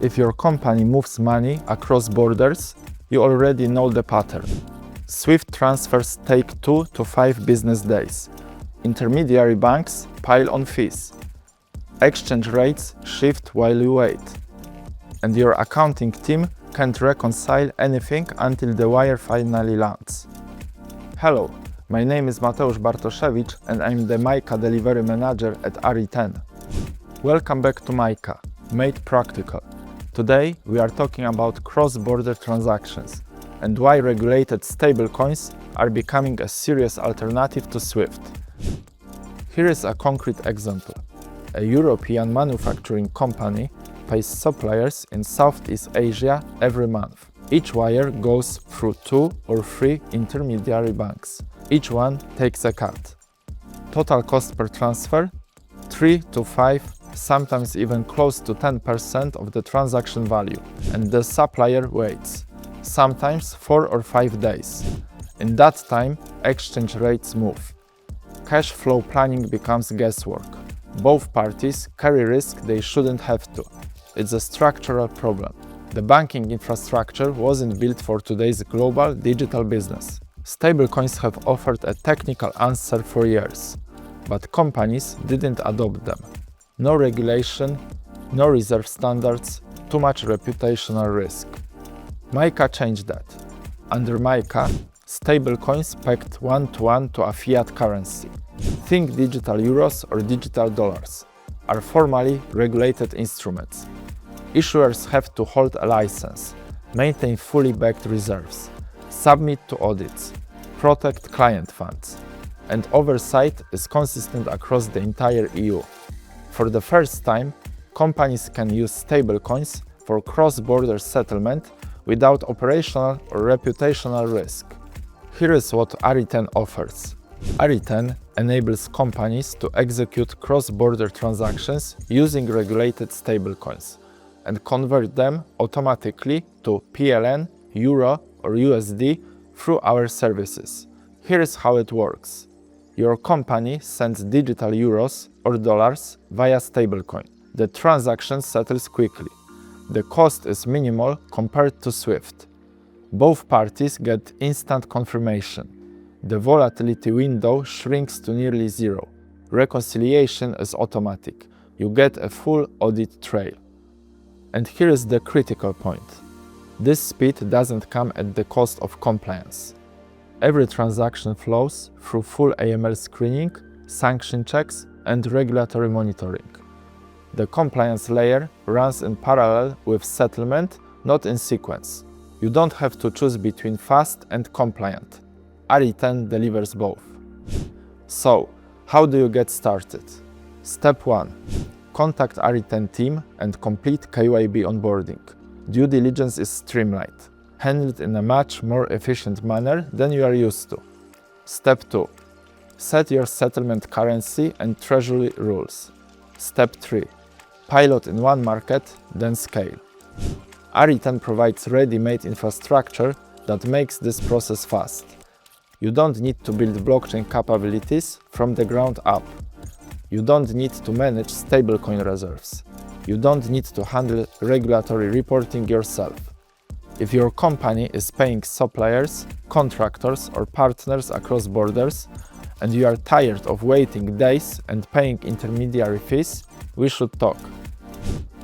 If your company moves money across borders, you already know the pattern. SWIFT transfers take 2 to 5 business days. Intermediary banks pile on fees. Exchange rates shift while you wait. And your accounting team can't reconcile anything until the wire finally lands. Hello, my name is Mateusz Bartoszewicz and I'm the MiCA Delivery Manager at RE10. Welcome back to MiCA, Made Practical. Today we are talking about cross-border transactions and why regulated stablecoins are becoming a serious alternative to SWIFT. Here is a concrete example. A European manufacturing company pays suppliers in Southeast Asia every month. Each wire goes through 2 or 3 intermediary banks. Each one takes a cut. Total cost per transfer? 3 to 5, sometimes even close to 10% of the transaction value. And the supplier waits, sometimes 4 or 5 days. In that time, exchange rates move. Cash flow planning becomes guesswork. Both parties carry risk they shouldn't have to. It's a structural problem. The banking infrastructure wasn't built for today's global digital business. Stablecoins have offered a technical answer for years, but companies didn't adopt them. No regulation, no reserve standards, too much reputational risk. MiCA changed that. Under MiCA, stablecoins pegged one-to-one to a fiat currency. Think digital euros or digital dollars are formally regulated instruments. Issuers have to hold a license, maintain fully backed reserves, submit to audits, protect client funds, and oversight is consistent across the entire EU. For the first time, companies can use stablecoins for cross-border settlement without operational or reputational risk. Here is what RE10 offers. RE10 enables companies to execute cross-border transactions using regulated stablecoins and convert them automatically to PLN, Euro, or USD through our services. Here is how it works. Your company sends digital euros or dollars via stablecoin. The transaction settles quickly. The cost is minimal compared to SWIFT. Both parties get instant confirmation. The volatility window shrinks to nearly zero. Reconciliation is automatic. You get a full audit trail. And here is the critical point. This speed doesn't come at the cost of compliance. Every transaction flows through full AML screening, sanction checks, and regulatory monitoring. The compliance layer runs in parallel with settlement, not in sequence. You don't have to choose between fast and compliant. RE10 delivers both. So, how do you get started? Step 1. Contact RE10 team and complete KYB onboarding. Due diligence is streamlined, handled in a much more efficient manner than you are used to. Step 2. Set your settlement currency and Treasury rules. Step 3. Pilot in one market, then scale. RE10 provides ready-made infrastructure that makes this process fast. You don't need to build blockchain capabilities from the ground up. You don't need to manage stablecoin reserves. You don't need to handle regulatory reporting yourself. If your company is paying suppliers, contractors, or partners across borders, and you are tired of waiting days and paying intermediary fees, we should talk.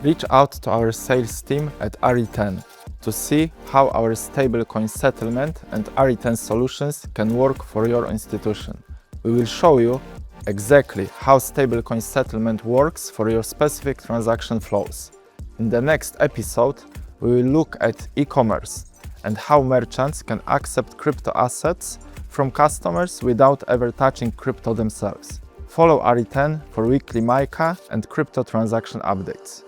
Reach out to our sales team at RE10 to see how our stablecoin settlement and RE10 solutions can work for your institution. We will show you exactly how stablecoin settlement works for your specific transaction flows. In the next episode, we will look at e-commerce and how merchants can accept crypto assets from customers without ever touching crypto themselves. Follow RE10 for weekly MiCA and crypto transaction updates.